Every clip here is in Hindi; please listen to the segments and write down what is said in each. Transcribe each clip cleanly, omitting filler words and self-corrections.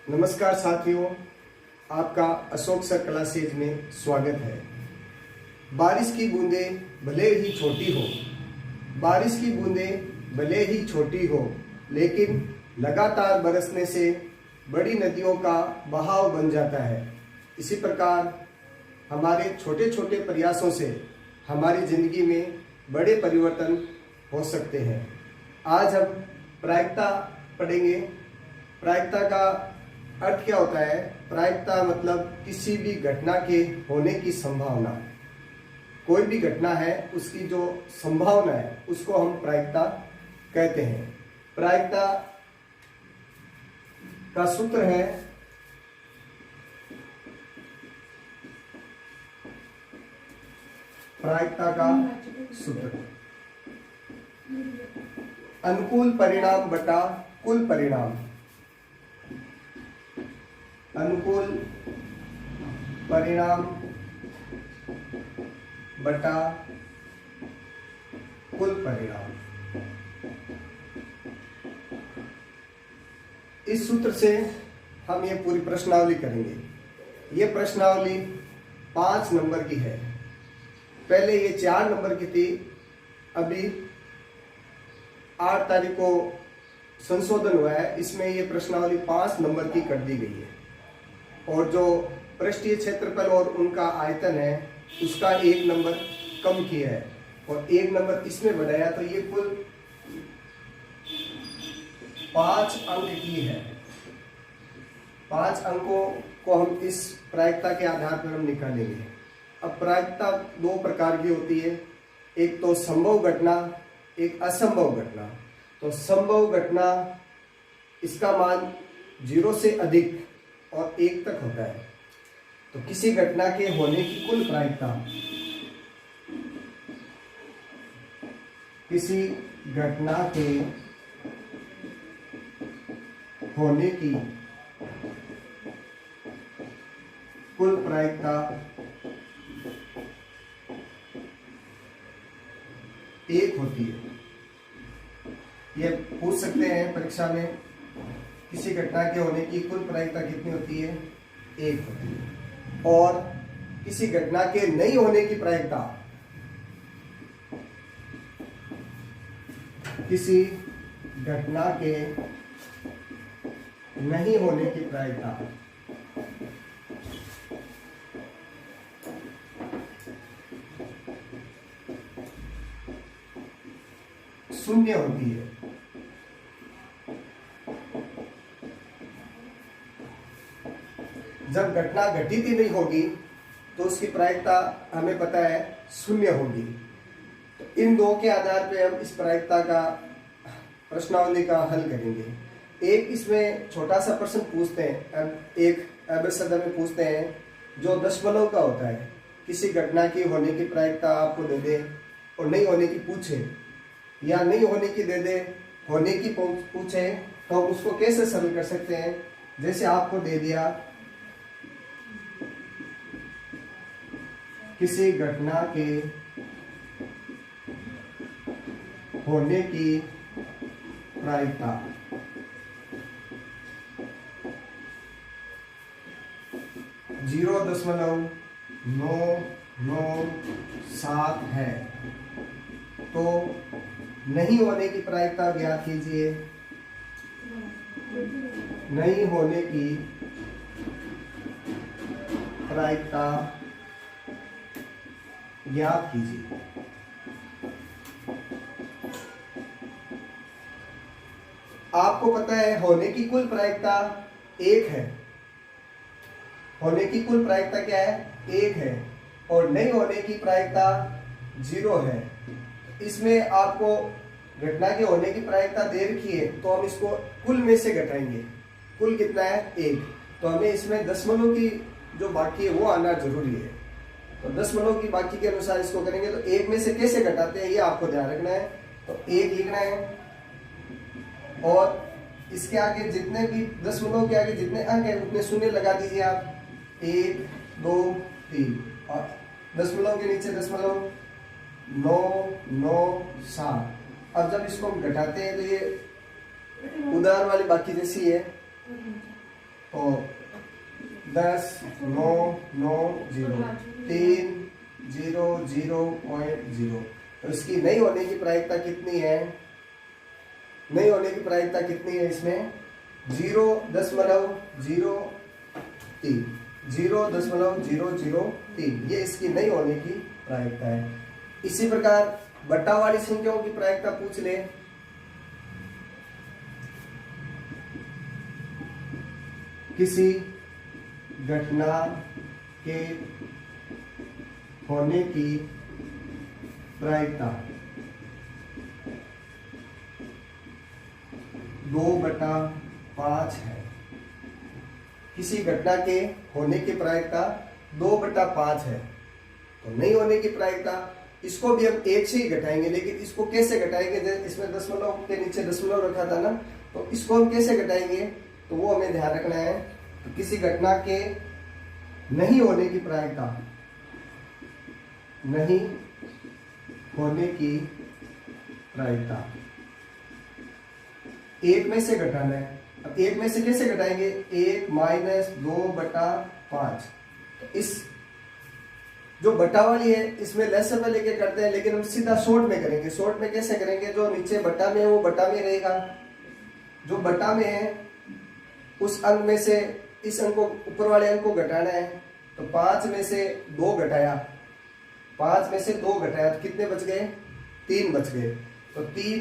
नमस्कार साथियों, आपका अशोक सर क्लासेज में स्वागत है। बारिश की बूंदें भले ही छोटी हो, बारिश की बूंदें भले ही छोटी हो, लेकिन लगातार बरसने से बड़ी नदियों का बहाव बन जाता है। इसी प्रकार हमारे छोटे छोटे प्रयासों से हमारी जिंदगी में बड़े परिवर्तन हो सकते हैं। आज हम प्रायिकता पढ़ेंगे। प्रायिकता का अर्थ क्या होता है? प्रायिकता मतलब किसी भी घटना के होने की संभावना। कोई भी घटना है उसकी जो संभावना है उसको हम प्रायिकता कहते हैं। प्रायिकता का सूत्र है प्रायिकता का सूत्र अनुकूल परिणाम बटा कुल परिणाम। अनुकूल परिणाम बटा कुल परिणाम। इस सूत्र से हम ये पूरी प्रश्नावली करेंगे। ये प्रश्नावली 5 नंबर की है। पहले ये 4 नंबर की थी, अभी 8 तारीख को संशोधन हुआ है। इसमें ये प्रश्नावली 5 नंबर की कर दी गई है और जो पृष्ठीय क्षेत्रफल और उनका आयतन है उसका 1 नंबर कम किया है और 1 नंबर इसमें बढ़ाया, तो ये कुल 5 अंक की है। 5 अंकों को हम इस प्रायिकता के आधार पर हम निकालेंगे। अब प्रायिकता 2 प्रकार की होती है, एक तो संभव घटना, एक असंभव घटना। तो संभव घटना इसका मान 0 से अधिक और 1 तक होता है। तो किसी घटना के होने की कुल प्रायिकता, किसी घटना के होने की कुल प्रायिकता 1 होती है। ये पूछ सकते हैं परीक्षा में, किसी घटना के होने की कुल प्रायिकता कितनी होती है? 1 होती है। और किसी घटना के नहीं होने की प्रायिकता, किसी घटना के नहीं होने की प्रायिकता 0 होती है। जब घटना घटित ही नहीं होगी तो उसकी प्रायिकता हमें पता है 0 होगी। तो इन 2 के आधार पे हम इस प्रायिकता का प्रश्नावली का हल करेंगे। एक इसमें छोटा सा प्रश्न पूछते हैं। अब एक अभ्यास में पूछते हैं जो दशमलव का होता है, किसी घटना की होने की प्रायिकता आपको दे दे और नहीं होने की पूछे, या नहीं होने की दे दे होने की पूछे, तो उसको कैसे सरल कर सकते हैं? जैसे आपको दे दिया किसी घटना के होने की प्रायिकता 0.997 है, तो नहीं होने की प्रायिकता ज्ञात कीजिए। नहीं होने की प्रायिकता ज्ञात कीजिए। आपको पता है होने की कुल प्रायिकता 1 है। होने की कुल प्रायिकता क्या है? 1 है। और नहीं होने की प्रायिकता 0 है। इसमें आपको घटना के होने की प्रायिकता दे रखी है, तो हम इसको कुल में से घटाएंगे। कुल कितना है? 1। तो हमें इसमें दशमलव की जो बाकी है वो आना जरूरी है। तो दशमलव की बाकी के अनुसार इसको करेंगे। तो 1 में से कैसे घटाते हैं ये आपको ध्यान रखना है। तो 1 लिखना है और इसके आगे जितने भी दशमलव के आगे जितने अंक है उतने शून्य लगा दीजिए आप। 1 2 3 और दशमलव के नीचे दशमलव 997। अब जब इसको हम घटाते हैं तो ये उधार वाली बाकी जैसी है। और 10 9 9 0 3 0 0.0। तो इसकी नहीं होने की प्रायिकता कितनी है? नहीं होने की प्रायिकता कितनी है इसमें? 0.003 0.003 ये इसकी नहीं होने की प्रायिकता है। इसी प्रकार बटा वाली संख्याओं की प्रायिकता पूछ ले। किसी घटना के होने की प्रायिकता 2/5 है। किसी घटना के होने की प्रायिकता 2/5 है। तो नहीं होने की प्रायिकता इसको भी हम 1 से ही घटाएंगे, लेकिन इसको कैसे घटाएंगे? इसमें दशमलव के नीचे दशमलव रखा था ना, तो इसको हम कैसे घटाएंगे तो वो हमें ध्यान रखना है। तो किसी घटना के नहीं होने की प्रायिकता, नहीं होने की प्रायिकता 1 में से घटाना है। अब 1 में से कैसे घटाएंगे? 1 - 2/5। तो इस जो बटा वाली है इसमें लेसर में लेके करते हैं, लेकिन हम सीधा शॉर्ट में करेंगे। शॉर्ट में कैसे करेंगे? जो नीचे बटा में है वो बटा में रहेगा, जो बटा में है उस अंक में से इस अंक को, ऊपर वाले अंक को घटाना है। तो 5 में से 2 घटाया, 5 में से 2 घटाया तो कितने बच गए? 3 बच गए। तो 3,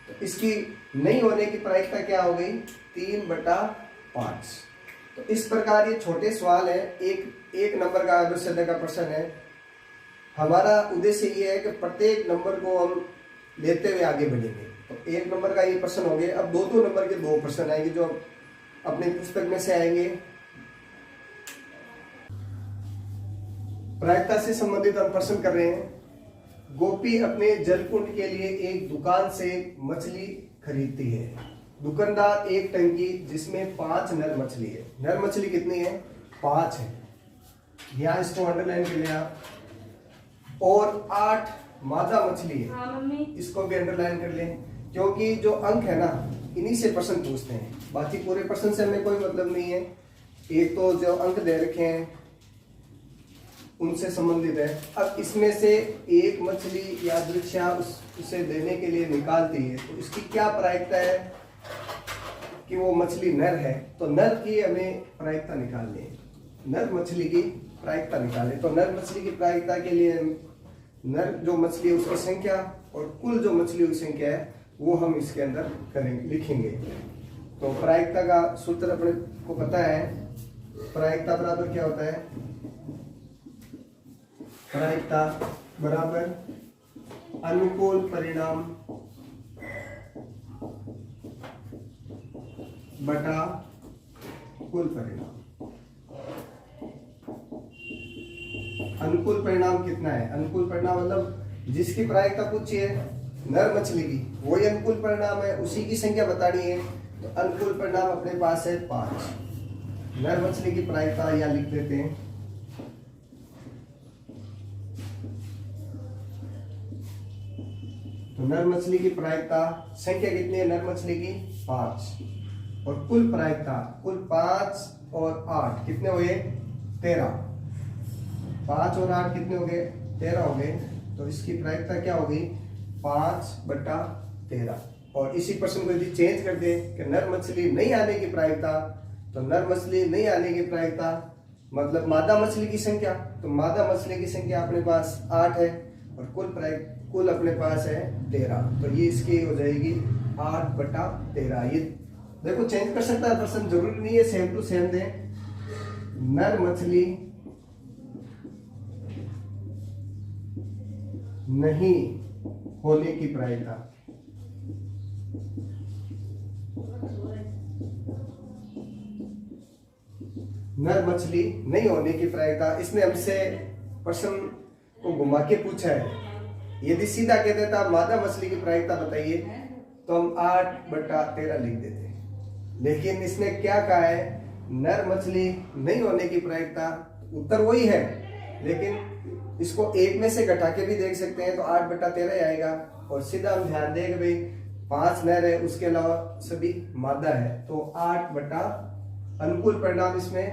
तो इसकी नहीं होने की प्रायिकता क्या हो गई? 3/5। तो इस प्रकार ये छोटे सवाल है, एक नंबर का अनुच्छेद का प्रश्न है। हमारा उद्देश्य ये है कि प्रत्येक नंबर को हम लेते हुए आगे बढ़ेंगे। तो 1 नंबर का ये प्रश्न हो गए। अब 2 नंबर के 2 प्रश्न आएंगे जो अपनी पुस्तक में से आएंगे। प्रायिकता से संबंधित हम प्रश्न कर रहे हैं। गोपी अपने जलकुंड के लिए एक दुकान से मछली खरीदती है। दुकानदार एक टंकी जिसमें 5 नर मछली है। नर मछली कितनी है? 5 है। यहाँ इसको अंडरलाइन कर लिया। और 8 मादा मछली है। हाँ मम्मी। इसको भी अंडरलाइन कर लें, क्योंकि जो अंक है ना इन्हीं से प्रश्न पूछते हैं। बाकी पूरे प्रश्न से हमें कोई मतलब नहीं है। एक तो जो अंक दे रखे हैं उनसे संबंधित है। अब इसमें से एक मछली या दृश्या उसे देने के लिए निकालती है, तो इसकी क्या प्रायिकता है कि वो मछली नर है? तो नर की हमें प्रायिकता निकालनी है। नर मछली की प्रायिकता निकालें। तो नर मछली की प्रायिकता के लिए नर जो मछली है उसकी संख्या और कुल जो मछली की संख्या है वो हम इसके अंदर करेंगे, लिखेंगे। तो प्रायिकता का सूत्र अपने को पता है। प्रायिकता बराबर क्या होता है? प्रायिकता बराबर अनुकूल परिणाम बटा कुल परिणाम। अनुकूल परिणाम कितना है? अनुकूल परिणाम मतलब जिसकी प्रायिकता पूछी है नर मछली की, वही अनुकूल परिणाम है, उसी की संख्या बतानी है। तो अनुकूल परिणाम अपने पास है 5। नर मछली की प्रायिकता यहां लिख देते हैं। तो नर मछली की प्रायिकता संख्या कितनी है? नर मछली की 5। और कुल प्रायिकता, कुल 5 और 8 कितने हो गए? 13। 5 और 8 कितने हो गए? 13 हो गए। तो इसकी प्रायिकता क्या होगी? 5/13। और इसी प्रश्न को यदि चेंज कर दे कि नर मछली नहीं आने की प्रायिकता, तो नर मछली नहीं आने की प्रायिकता मतलब मादा मछली की संख्या। तो मादा मछली की संख्या अपने पास 8 है और कुल अपने पास है 13। तो ये इसकी हो जाएगी 8/13। ये देखो चेंज कर सकता है प्रश्न, जरूरी नहीं है सेम टू सेम दे। नर मछली नहीं होने की प्रायिकता, नर मछली नहीं होने की प्रायिकता। इसने हमसे प्रश्न को घुमा के पूछा है। यदि सीधा कह देता मादा मछली की प्रायिकता बताइए तो हम 8/13 लिख देते, लेकिन इसने क्या कहा है? नर मछली नहीं होने की प्रायिकता। उत्तर वही है, लेकिन इसको 1 में से घटा के भी देख सकते हैं तो 8/13 आएगा। और सीधा हम ध्यान दें कि भाई 5 नर है, उसके अलावा सभी मादा है। तो 8 बटा अनुकूल परिणाम इसमें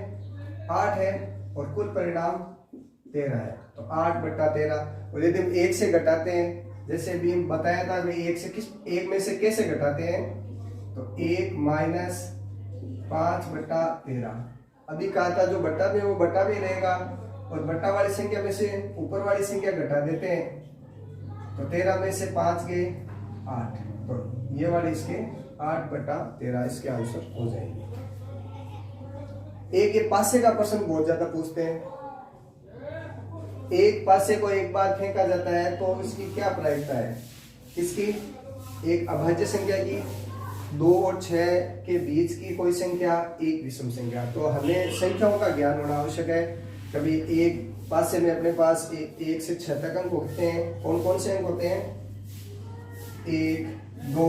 8 है और कुल परिणाम 13 है। तो 8 बटा 13। और यदि हम 1 से घटाते हैं, जैसे अभी हम बताया था भाई 1 में से कैसे घटाते हैं, तो 1 माइनस 5 बटा 13। अभी कहा था जो बटा में वो बटा में रहेगा, और बटा वाली संख्या में से ऊपर वाली संख्या घटा देते हैं। तो 13 में से 5 गए 8, तो ये वाले इसके 8 बटा 13 इसके आंसर हो जाएंगे। एक ये पासे का प्रश्न बहुत ज्यादा पूछते हैं। एक पासे को एक बार फेंका जाता है तो इसकी क्या प्रायिकता है? इसकी एक अभाज्य संख्या की, 2 और 6 के बीच की कोई संख्या, एक विषम संख्या। तो हमें संख्याओं का ज्ञान होना आवश्यक है। कभी एक पासे में अपने पास 1 से 6 तक अंक होते हैं। कौन कौन से अंक होते हैं? 1, 2,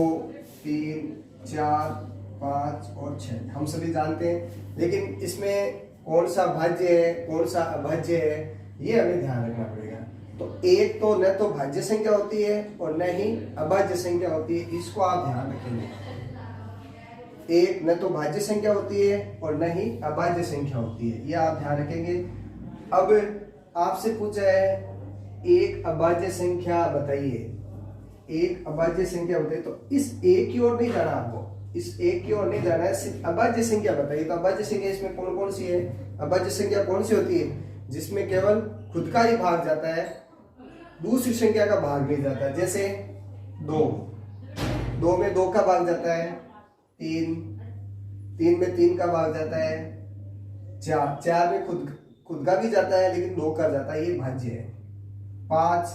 3, 4, 5 और 6 हम सभी जानते हैं। लेकिन इसमें कौन सा भाज्य है, कौन सा अभाज्य है, ये हमें ध्यान रखना पड़ेगा। तो एक तो न तो भाज्य संख्या होती है और न ही अभाज्य संख्या होती है, इसको आप ध्यान रखेंगे। एक न तो भाज्य संख्या होती है और न ही अभाज्य संख्या होती है, ये आप ध्यान रखेंगे। अब आपसे पूछा है एक अभाज्य संख्या बताइए, एक अभाज्य संख्या बताइए। तो इस एक की ओर नहीं जाना आपको, इस एक की ओर नहीं जाना है, सिर्फ अभाज्य संख्या बताइए। तो अभाज्य संख्या इसमें कौन कौन सी है? अभाज्य संख्या कौन सी होती है? जिसमें केवल खुद का ही भाग जाता है, दूसरी संख्या का भाग नहीं जाता। जैसे 2 में 2 का भाग जाता है, 3 में 3 का भाग जाता है, 4 में खुद का भी जाता है लेकिन 2 का जाता है, ये भाज्य है। 5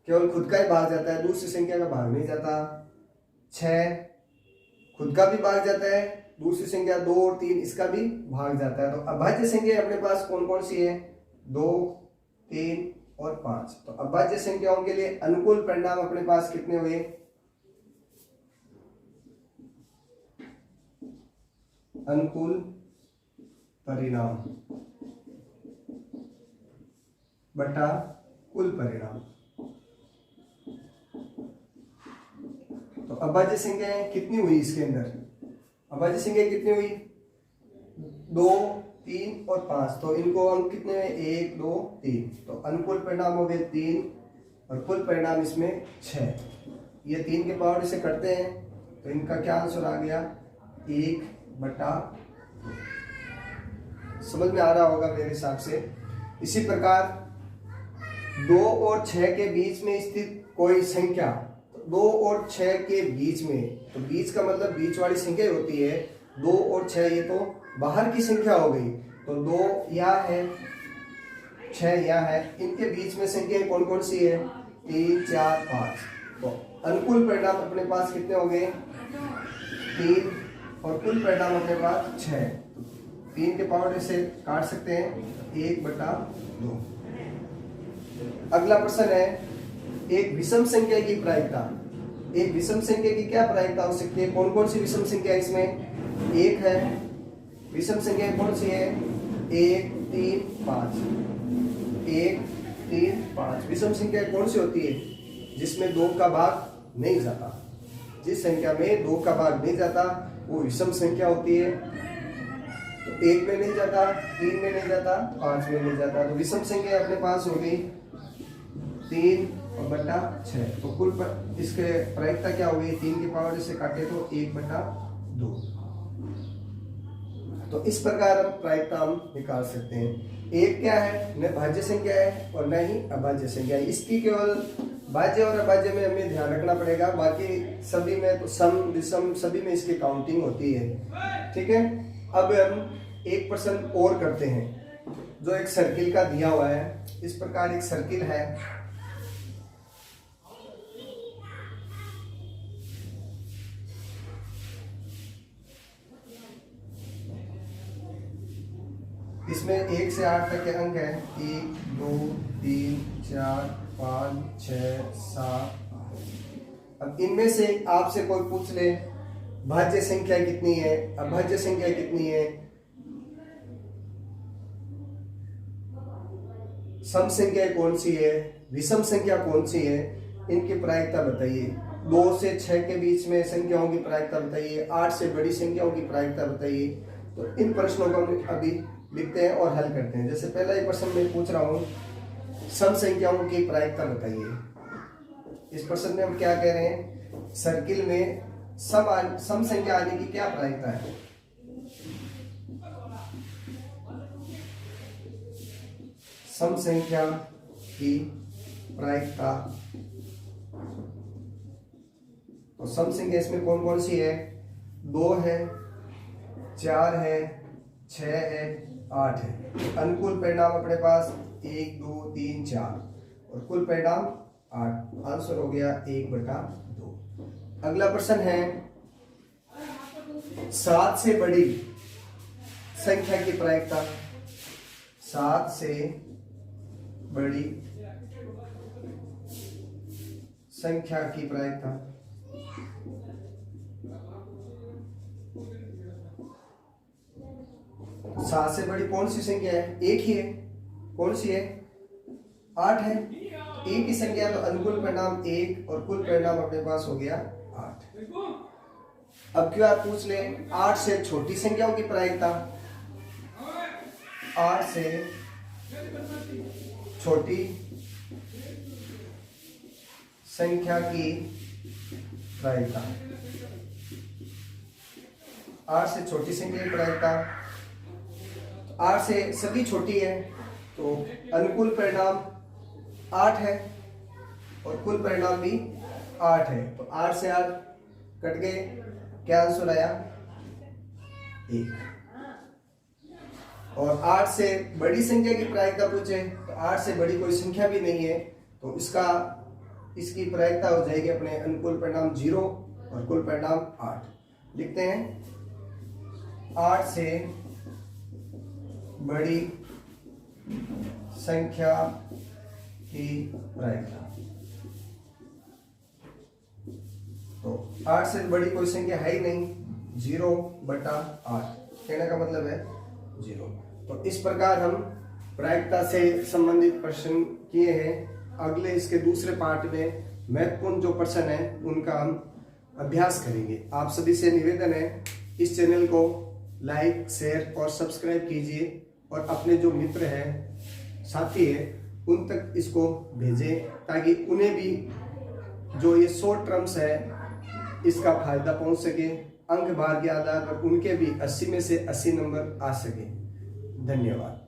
केवल खुद का ही भाग जाता है, दूसरी संख्या का भाग नहीं जाता। 6 खुद का भी भाग जाता है, दूसरी संख्या 2 और 3 इसका भी भाग जाता है। तो अभाज्य संख्या अपने पास कौन कौन सी है? 2, 3 और 5। तो अभाज्य संख्याओं के लिए अनुकूल परिणाम अपने पास कितने हुए? अनुकूल परिणाम बटा कुल परिणाम। तो अभाज्य संख्याएं कितनी हुई इसके अंदर? अभाज्य संख्या कितनी हुई? 2, 3 और 5। तो इनको अंक कितने हैं? 1, 2, 3। तो अनुकूल परिणाम हो गए 3 और कुल परिणाम इसमें 6। ये 3 के पावर से करते हैं तो इनका क्या आंसर आ गया? 1 बटा। समझ में आ रहा होगा मेरे हिसाब से। इसी प्रकार 2 और 6 के बीच में स्थित कोई संख्या, 2 और 6 के बीच में, तो बीच का मतलब बीच वाली संख्या होती है। 2 और 6 ये तो बाहर की संख्या हो गई। तो 2 यहाँ है, 6 यहाँ है, इनके बीच में संख्या कौन कौन सी है? 3, 4, 5। तो अनुकूल परिणाम अपने पास कितने हो गए? 3 और कुल परिणाम अपने पास 6। 3 के पावर से काट सकते हैं 1 बटा 2। अगला प्रश्न है एक विषम संख्या की प्रायिकता। एक विषम संख्या की क्या प्रायिकता हो सकती है? कौन कौन सी विषम संख्या इसमें? 1 है, विषम संख्या कौन सी है? 1, 3, 5। 1, 3, 5 विषम संख्या कौन सी होती है? जिसमें 2 का भाग नहीं जाता। जिस संख्या में 2 का भाग नहीं जाता वो विषम संख्या होती है। तो 1 में नहीं जाता, 3 में नहीं जाता, 5 में नहीं जाता। तो विषम संख्या अपने पास हो गई 3 और बटा 6। तो कुल इसके प्रायिकता क्या हो गई? 3 के पावर से काटे तो 1 बटा 2। तो इस प्रकार हम प्रायिकता हम निकाल सकते हैं। एक क्या है? न भाज्य संख्या है और न ही अभाज्य संख्या है। इसकी केवल भाज्य और अभाज्य में हमें ध्यान रखना पड़ेगा, बाकी सभी में तो सम विषम सभी में इसकी काउंटिंग होती है। ठीक है। अब हम एक प्रश्न और करते हैं जो एक सर्किल का दिया हुआ है। इस प्रकार एक सर्किल है, इसमें 1 से 8 तक के अंक है। 1, 2, 3, 4, 5, 6, 7, 8। अब इनमें से आपसे कोई पूछ ले भाज्य संख्या कितनी है, अभाज्य संख्या कितनी है, सम संख्या कौन सी है, विषम संख्या कौन सी है, इनकी प्रायिकता बताइए। 2 से 6 के बीच में संख्याओं की प्रायिकता बताइए, 8 से बड़ी संख्याओं की प्रायिकता बताइए। तो इन प्रश्नों को हम अभी लिखते हैं और हल करते हैं। जैसे पहला एक प्रश्न मैं पूछ रहा हूँ, सम संख्याओं की प्रायिकता बताइए। इस प्रश्न में हम क्या कह रहे हैं, सर्किल में सम संख्या आने की क्या प्रायिकता है। सम संख्या की प्रायिकता, तो सम संख्या इसमें कौन कौन सी है, 2 है, 4 है, 6 है, 8 है। अनुकूल परिणाम अपने पास 1 2 3 4 और कुल परिणाम 8। आंसर हो गया 1/2। अगला प्रश्न है, 7 से बड़ी संख्या की प्रायिकता। 7 से बड़ी संख्या की प्रायिकता, सात से बड़ी कौन सी संख्या है, एक ही है। कौन सी है, 8 है। एक ही संख्या, तो अनुकूल परिणाम 1 और कुल परिणाम अपने पास हो गया 8। अब क्या पूछ ले, 8 से छोटी संख्याओं की प्रायिकता। 8 से छोटी संख्या की प्रायिकता, 8 से छोटी संख्या की प्रायिकता, 8 से सभी छोटी है, तो अनुकूल परिणाम 8 है और कुल परिणाम भी 8 है। तो 8 से 8 कट गए, क्या आंसर आया, 1। और 8 से बड़ी संख्या की प्रायिकता पूछे, तो 8 से बड़ी कोई संख्या भी नहीं है, तो इसकी प्रायिकता हो जाएगी अपने अनुकूल परिणाम 0 और कुल परिणाम 8। लिखते हैं, 8 से बड़ी संख्या की प्रायिकता, तो 8 से बड़ी कोई संख्या है ही नहीं, 0/8 कहने का मतलब है 0। तो इस प्रकार हम प्रायिकता से संबंधित प्रश्न किए हैं। अगले इसके दूसरे पार्ट में महत्वपूर्ण जो प्रश्न है उनका हम अभ्यास करेंगे। आप सभी से निवेदन है, इस चैनल को लाइक, शेयर और सब्सक्राइब कीजिए और अपने जो मित्र हैं, साथी हैं, उन तक इसको भेजें ताकि उन्हें भी जो ये शॉर्ट टर्म्स है इसका फायदा पहुंच सके। अंक भार के आधार पर उनके भी 80 में से 80 नंबर आ सके। धन्यवाद।